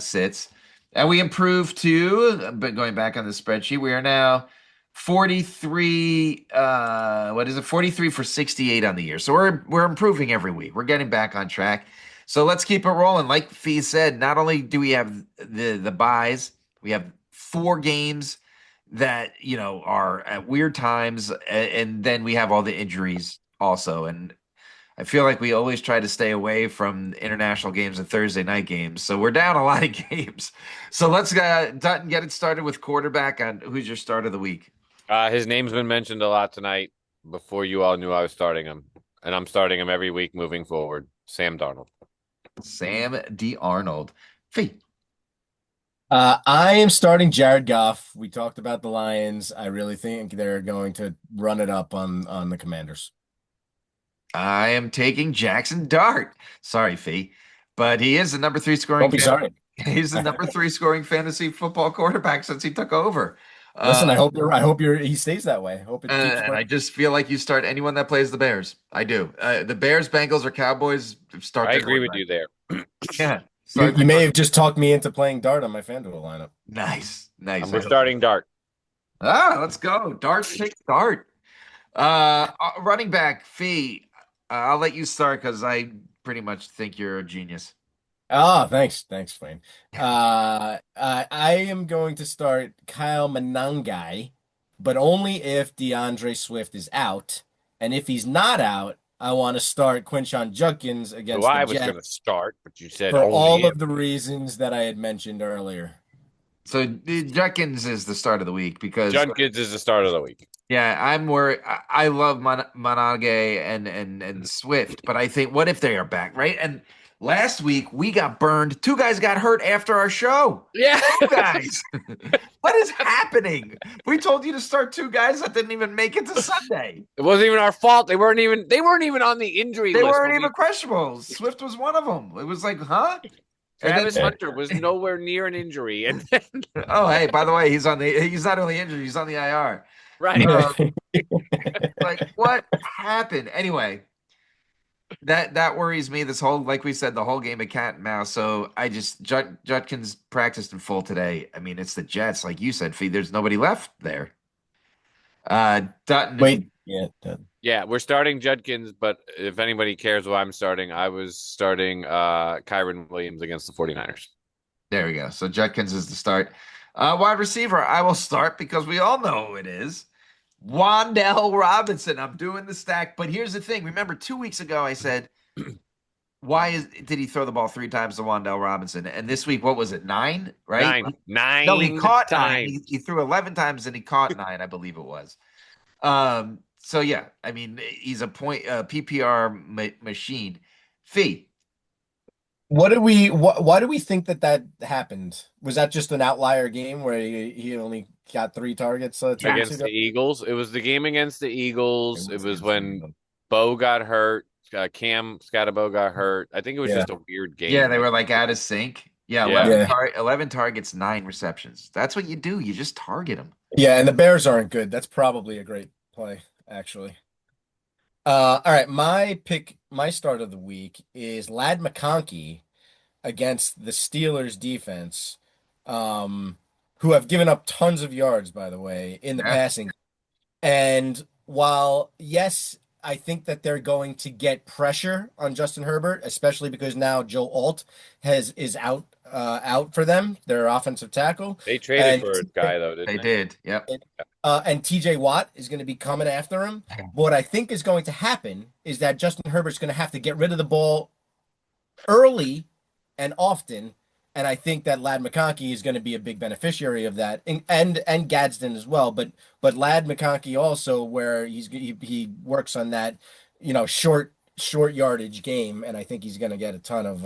sits. And we improved but going back on the spreadsheet, we are now 43 43 for 68 on the year. So we're improving every week. We're getting back on track. So let's keep it rolling. Like Fee said, not only do we have the buys, we have 4 games that are at weird times, and then we have all the injuries also. And I feel like we always try to stay away from international games and Thursday night games, so we're down a lot of games. So let's Dutton, get it started with quarterback. On who's your start of the week? His name's been mentioned a lot tonight. Before you all knew I was starting him, and I'm starting him every week moving forward. Sam Darnold. Sam D. Arnold. Fee. I am starting Jared Goff. We talked about the Lions. I really think they're going to run it up on the Commanders. I am taking Jackson Dart. Sorry, Fee, but he is the number 3 scoring. Don't be sorry. He's the number 3 scoring fantasy football quarterback since he took over. Listen, I hope he stays that way. I hope it keeps and I just feel like you start anyone that plays the Bears. I do. The Bears, Bengals, or Cowboys start. I agree with you there. Yeah. You may have just talked me into playing Dart on my Fanduel lineup. Nice. We're starting Dart. Let's go. Dart, pick Dart. Running back, Fee. I'll let you start because I pretty much think you're a genius. Thanks, Wayne. I am going to start Kyle Manangai, but only if DeAndre Swift is out. And if he's not out, I want to start Quinshon Judkins against I the was Jets going to start, but you said for only all if. of the reasons that I had mentioned earlier. So Judkins is the start of the week because Judkins is the start of the week. Yeah, I'm worried. I love Manage and Swift, but I think what if they are back, right? And last week we got burned. 2 guys got hurt after our show. Yeah, 2 guys. What is happening? We told you to start 2 guys that didn't even make it to Sunday. It wasn't even our fault. They weren't even on the injury They list. weren't even questionable. Swift was one of them. It was like, huh? Travis Hunter was nowhere near an injury, and then, oh, hey, by the way, he's not only injured, he's on the IR. right. Like what happened? Anyway, that worries me. This whole, like we said, the whole game of cat and mouse. So I just Judkins practiced in full today. I mean, it's the Jets, like you said, Fee. There's nobody left there. Dutton. Wait, yeah, Dutton. Yeah, we're starting Judkins, but if anybody cares why I'm starting, I was starting Kyron Williams against the 49ers. There we go. So Judkins is the start. Wide receiver, I will start because we all know who it is. Wandell Robinson. I'm doing the stack. But here's the thing. Remember, 2 weeks ago I said, why did he throw the ball 3 times to Wan'Dale Robinson? And this week, what was it? 9, right? No, he 9 caught 9. times. He threw 11 times and he caught 9, I believe it was. So yeah, I mean, he's a point PPR machine. Fee. Why do we think that happened? Was that just an outlier game where he only got 3 targets 2 weeks Against ago? the Eagles. It was the game against the Eagles. It was against the when Eagles. Bo got hurt. Cam Scatterbo got hurt. I think it was Yeah. just a weird Yeah, game. they were like out of sync. Yeah, Yeah. 11 targets, 9 receptions. That's what you do. You just target them. Yeah, and the Bears aren't good. That's probably a great play, actually. All right, my start of the week is Lad McConkey against the Steelers defense, who have given up tons of yards, by the way, in the Yeah. passing. And while, yes, I think that they're going to get pressure on Justin Herbert, especially because now Joe Alt is out for them, their offensive tackle. They traded And for a guy though, They didn't they? did. Yep. and TJ Watt is going to be coming after him. But what I think is going to happen is that Justin Herbert's going to have to get rid of the ball early and often. And I think that Lad McConkey is going to be a big beneficiary of that, and Gadsden as well. But Lad McConkey also, where he works on that, short yardage game, and I think he's going to get a ton of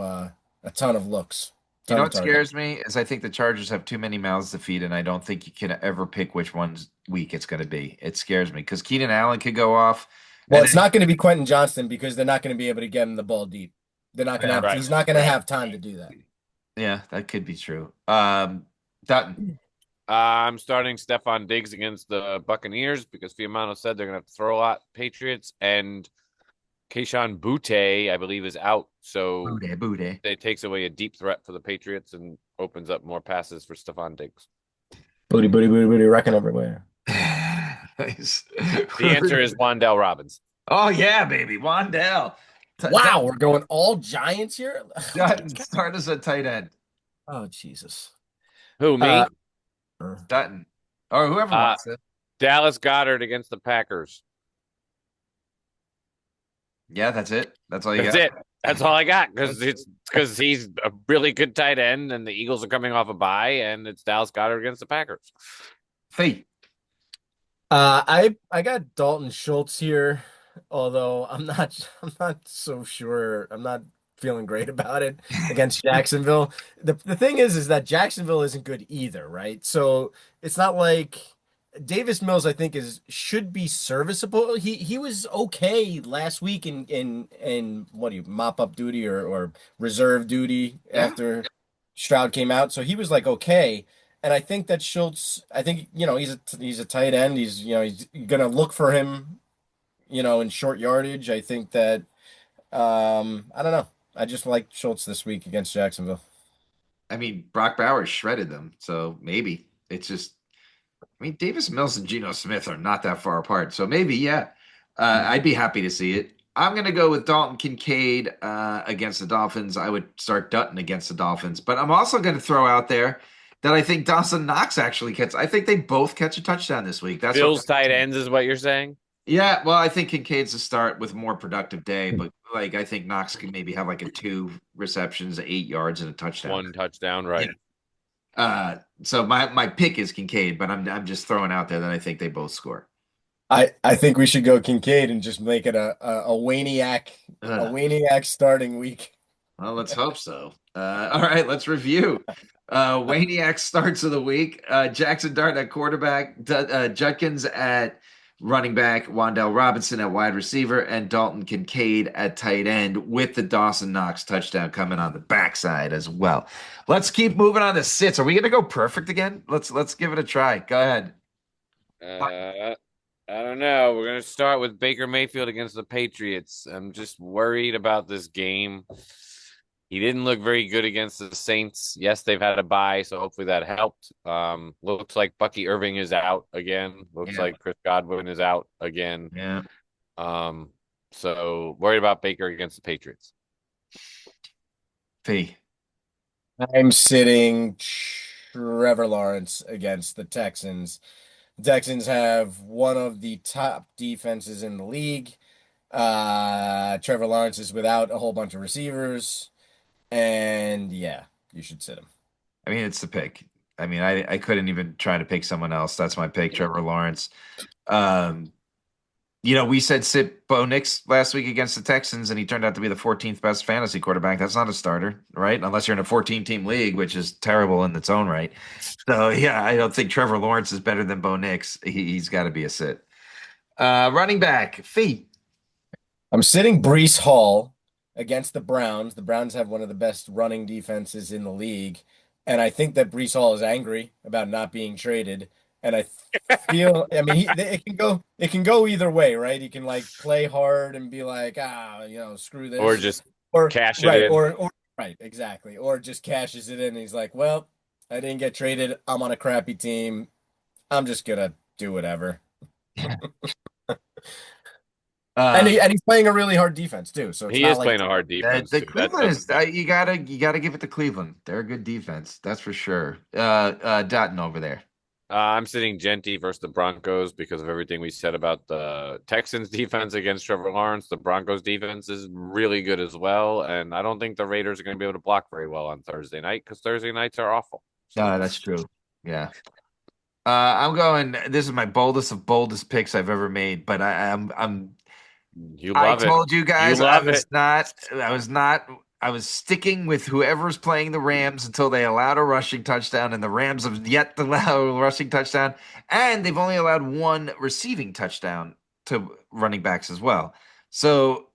looks. You Ton know of what targets. scares me is I think the Chargers have too many mouths to feed, and I don't think you can ever pick which one's week it's going to be. It scares me because Keenan Allen could go off. Well, And it's then, not going to be Quentin Johnston because they're not going to be able to get him the ball deep. They're not going to yeah, have. Right. He's not going to have time to do that. yeah, that could be true. Dutton. I'm starting Stephon Diggs against the Buccaneers because Fiumano said they're going to have to throw a lot. Patriots and Keyshawn Butte, I believe, is out. So Booty. it takes away a deep threat for the Patriots and opens up more passes for Stephon Diggs. Booty, wrecking everywhere. Nice. The answer is Wan'Dale Robinson. Oh yeah, baby, Wan'Dale. Wow, we're going all Giants here. Dutton, start as a tight end. Oh Jesus. Who, me? Dutton, or whoever Uh, wants it. Dallas Goedert against the Packers. Yeah, that's it. That's all you That's got. it. That's all I got because he's a really good tight end, and the Eagles are coming off a bye, and it's Dallas Goedert against the Packers. Fee. I got Dalton Schultz here, although I'm not so sure. I'm not feeling great about it against Jacksonville. The thing is that Jacksonville isn't good either, right? So it's not like Davis Mills, I think, should be serviceable. He was okay last week in what do you mop up duty or reserve duty after Stroud came out. So he was like okay. And I think that Schultz, I think, he's a tight end. He's gonna look for him, in short yardage. I think that I don't know. I just like Schultz this week against Jacksonville. I mean, Brock Bowers shredded them, so maybe it's just. I mean, Davis Mills and Geno Smith are not that far apart, so maybe, yeah. I'd be happy to see it. I'm going to go with Dalton Kincaid against the Dolphins. I would start Dutton against the Dolphins, but I'm also going to throw out there that I think Dawson Knox actually catch. I think they both catch a touchdown this week. That's Bills tight ends is what you're saying? Yeah, well, I think Kincaid's a start with more productive day, but like I think Knox can maybe have like a 2 receptions, 8 yards, and a touchdown. 1 touchdown, right? Yeah. So my pick is Kincaid, but I'm just throwing out there that I think they both score. I think we should go Kincaid and just make it a Wayniac starting week. Well, let's hope so. All right, let's review. Wayniac starts of the week. Jackson Dart at quarterback, Judkins at running back, Wan'Dale Robinson at wide receiver, and Dalton Kincaid at tight end with the Dawson Knox touchdown coming on the backside as well. Let's keep moving on to sits. Are we gonna go perfect again? Let's give it a try. Go ahead. I don't know. We're going to start with Baker Mayfield against the Patriots. I'm just worried about this game. He didn't look very good against the Saints. Yes, they've had a bye, so hopefully that helped. Looks like Bucky Irving is out again. Looks like Chris Godwin is out again. Yeah. So worried about Baker against the Patriots. Fee. I'm sitting Trevor Lawrence against the Texans. The Texans have one of the top defenses in the league. Trevor Lawrence is without a whole bunch of receivers, and yeah, you should sit him. I mean, it's the pick. I mean, I couldn't even try to pick someone else. That's my pick, Trevor Lawrence. Um, we said sit Bo Nix last week against the Texans, and he turned out to be the 14th best fantasy quarterback. That's not a starter, right? Unless you're in a 14-team league, which is terrible in its own right. So, yeah, I don't think Trevor Lawrence is better than Bo Nix. He's got to be a sit. Running back, Fee. I'm sitting Brees Hall against the Browns. The Browns have one of the best running defenses in the league, and I think that Brees Hall is angry about not being traded. And I feel, I mean, it can go either way, right? He can like play hard and be like, screw Or this, just or cash it right, in. or right, exactly, or just cashes it in. And he's like, well, I didn't get traded. I'm on a crappy team. I'm just gonna do whatever. And he's playing a really hard defense too. So it's He not is like playing a hard defense The too. That Cleveland doesn't is you gotta give it to Cleveland. They're a good defense, that's for sure. Dutton over there. I'm sitting Genty versus the Broncos because of everything we said about the Texans defense against Trevor Lawrence. The Broncos defense is really good as well, and I don't think the Raiders are going to be able to block very well on Thursday night because Thursday nights are awful. No, that's true. Yeah. I'm going. This is my boldest of boldest picks I've ever made, but You I love it. told you You guys love it. I was sticking with whoever's playing the Rams until they allowed a rushing touchdown, and the Rams have yet to allow a rushing touchdown, and they've only allowed one receiving touchdown to running backs as well. So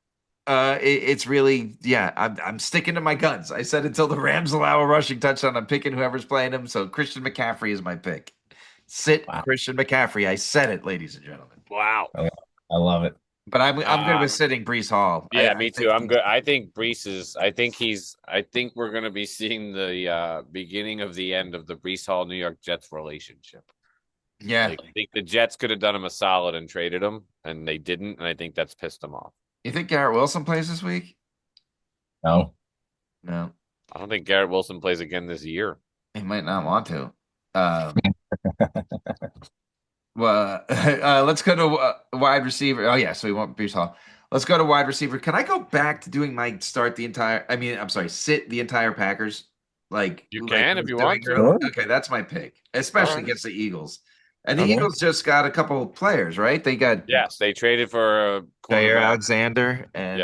it's really, yeah, I'm sticking to my guns. I said until the Rams allow a rushing touchdown, I'm picking whoever's playing them. So Christian McCaffrey is my pick. Sit Wow. Christian McCaffrey. I said it, ladies and gentlemen. Wow. I love it. But I'm good with sitting Brees Hall. Yeah, I me too. I'm good. I think Brees is. I think we're going to be seeing the beginning of the end of the Brees Hall New York Jets relationship. Yeah. Like, I think the Jets could have done him a solid and traded him, and they didn't, and I think that's pissed them off. You think Garrett Wilson plays this week? No. No. I don't think Garrett Wilson plays again this year. He might not want to. Well, let's go to wide receiver. Oh yeah, so we won't Brees Hall. Let's go to wide receiver. Can I go back to doing my sit the entire Packers? You like can I if was you doing want to. earlier? Okay, that's my pick, especially right. against the Eagles. And the Okay. Eagles just got a couple of players, right? They got Yes, they traded for a Jair cornerback, Alexander and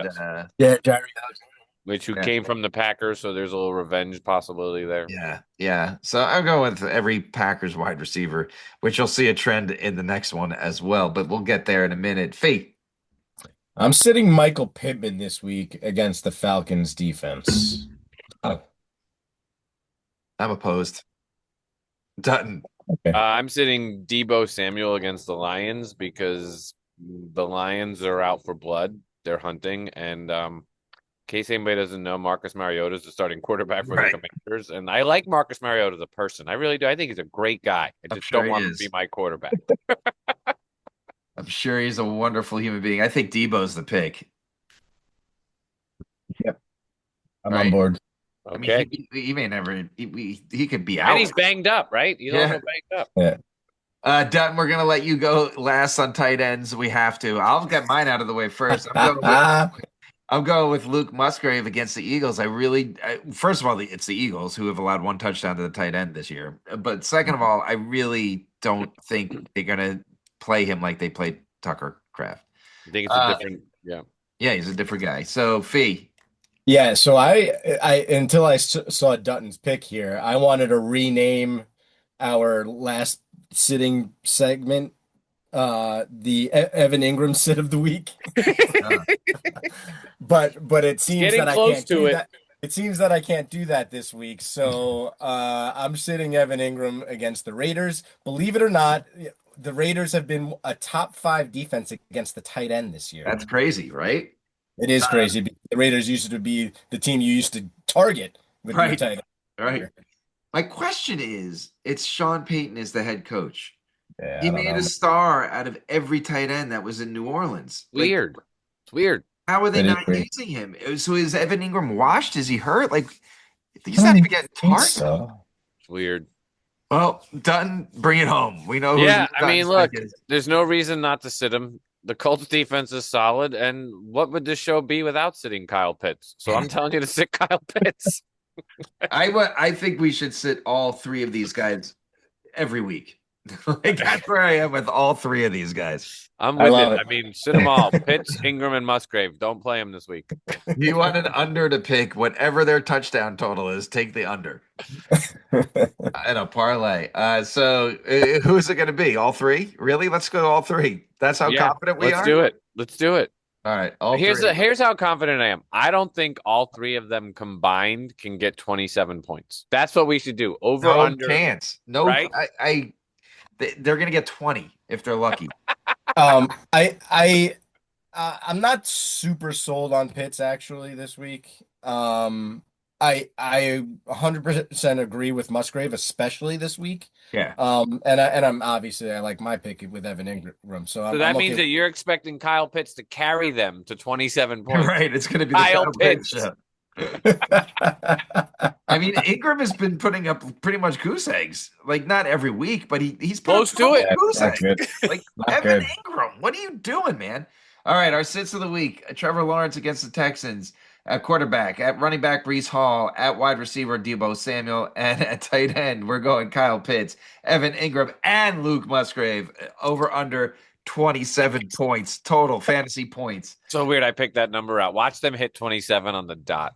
Yes. Jerry. who Yeah. came from the Packers, so there's a little revenge possibility there. yeah. So I'm going with every Packers wide receiver, which you'll see a trend in the next one as well. But we'll get there in a minute. Fate. I'm sitting Michael Pittman this week against the Falcons defense. Oh, I'm opposed. Dutton. I'm sitting Debo Samuel against the Lions because the Lions are out for blood. They're hunting, and in case anybody doesn't know, Marcus Mariota is the starting quarterback for Right. the Commanders, and I like Marcus Mariota as a person. I really do. I think he's a great guy. I I'm just sure don't he want him is. to be my quarterback. I'm sure he's a wonderful human being. I think Debo's the pick. I'm Right. on board. Okay, I mean, he may never. He could be out. and he's banged up, right? He's Yeah. also banged up. Dutton, we're gonna let you go last on tight ends. We have to. I'll get mine out of the way first. I'm going with Luke Musgrave against the Eagles. First of all, it's the Eagles who have allowed one touchdown to the tight end this year. But second of all, I really don't think they're gonna play him like they played Tucker Kraft. I think it's a different. Yeah. Yeah, he's a different guy. So Fee. Yeah, so I until I saw Dutton's pick here, I wanted to rename our last sitting segment the Evan Ingram sit of the week. But it seems Getting that I close can't to do it. that. It seems that I can't do that this week. So I'm sitting Evan Ingram against the Raiders. Believe it or not, the Raiders have been a top 5 defense against the tight end this year. That's crazy, right? It is crazy. The Raiders used to be the team you used to target with your Right. tight end. Right. My question is, it's Sean Payton is the head coach. Yeah, He I don't made know. a star out of every tight end that was in New Orleans. Weird. It's weird. How are they It is not weird. using him? So is Evan Ingram washed? Is he hurt? He's I not don't even getting think targeted. so. It's weird. Well, Dutton, bring it home. We know. Yeah, who I mean, Dutton's look, pick is. there's no reason not to sit him. The Colts defense is solid, and what would this show be without sitting Kyle Pitts? So I'm telling you to sit Kyle Pitts. I think we should sit all three of these guys every week. Like that's where I am with all three of these guys. I'm I with love it. it. I mean, sit them all. Pitts, Ingram, and Musgrave. Don't play them this week. You want an under to pick whatever their touchdown total is. Take the under in a parlay. Who is it going to be? All three? Really? Let's go all three. That's how confident we let's are. do it. Let's do it. All right. All Here's three. here's how confident I am. I don't think all three of them combined can get 27 points. That's what we should do. Over No under. chance. No. Right? They're going to get 20 if they're lucky. I'm not super sold on Pitts actually this week. I 100% agree with Musgrave, especially this week. Yeah. And I'm obviously I like my pick with Evan Ingram. So So that means that you're expecting Kyle Pitts to carry them to 27 points. Right. It's going to be the Kyle Kyle Pitts Pitts. show. I mean, Ingram has been putting up pretty much goose eggs. Like not every week, but he's put Close up to it. goose Not eggs. good. Like Not Evan good. Ingram, what are you doing, man? All right, our sits of the week: Trevor Lawrence against the Texans at quarterback, at running back Brees Hall, at wide receiver Deebo Samuel, and at tight end we're going Kyle Pitts, Evan Ingram, and Luke Musgrave. Over under 27 points total fantasy points. So weird. I picked that number out. Watch them hit 27 on the dot.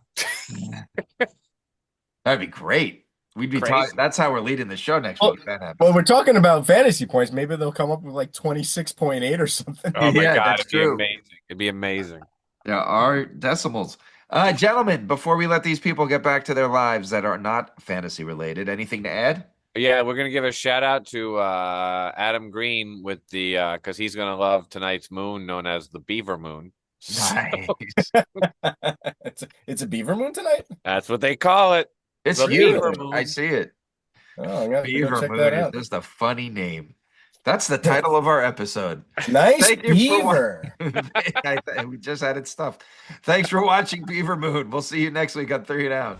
That'd be great. We'd be Crazy. talking. That's how we're leading the show next Well, week. If that happens. Well, we're talking about fantasy points. Maybe they'll come up with like 26.8 or something. Oh my Yeah, God. that's It'd be true. amazing. It'd be amazing. There are decimals. Gentlemen, before we let these people get back to their lives that are not fantasy related, anything to add? Yeah, we're gonna give a shout out to Adam Green with the because he's gonna love tonight's moon known as the Beaver Moon. Nice. It's a Beaver Moon tonight? That's what they call it. It's The you. Beaver Moon. I see it. Oh, I gotta go Beaver check Moon that is out. just a funny name. That's the title of our episode. Nice Thank you for Beaver. We just added stuff. Thanks for watching Beaver Moon. We'll see you next week on 3 and Out.